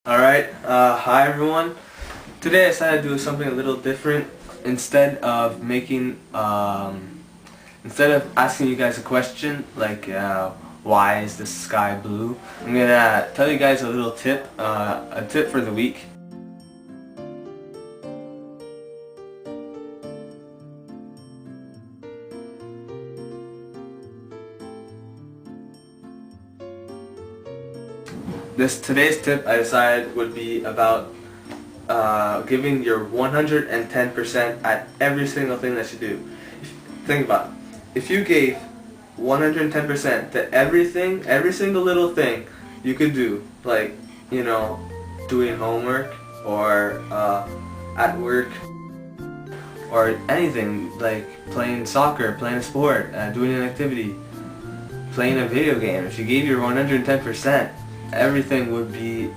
Alright, hi everyone. Today I decided to do something a little different. Instead of instead of asking you guys a question like why is the sky blue, I'm gonna tell you guys a little tip, a tip for the week. Today's tip I decided would be about giving your 110% at every single thing that you do. Think about it. If you gave 110% to everything, every single little thing you could do, like, you know, doing homework or at work or anything, like playing soccer, playing a sport, doing an activity, playing a video game. If you gave your 110%, everything would be,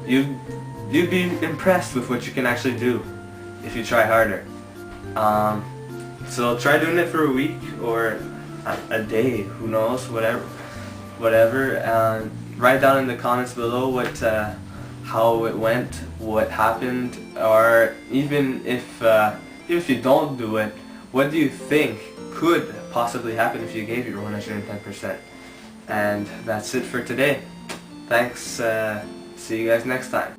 you'd be impressed with what you can actually do if you try harder. So try doing it for a week or a day, who knows, whatever. Write down in the comments below how it went, what happened, or even if you don't do it, what do you think could possibly happen if you gave your 110%? And that's it for today. Thanks, see you guys next time.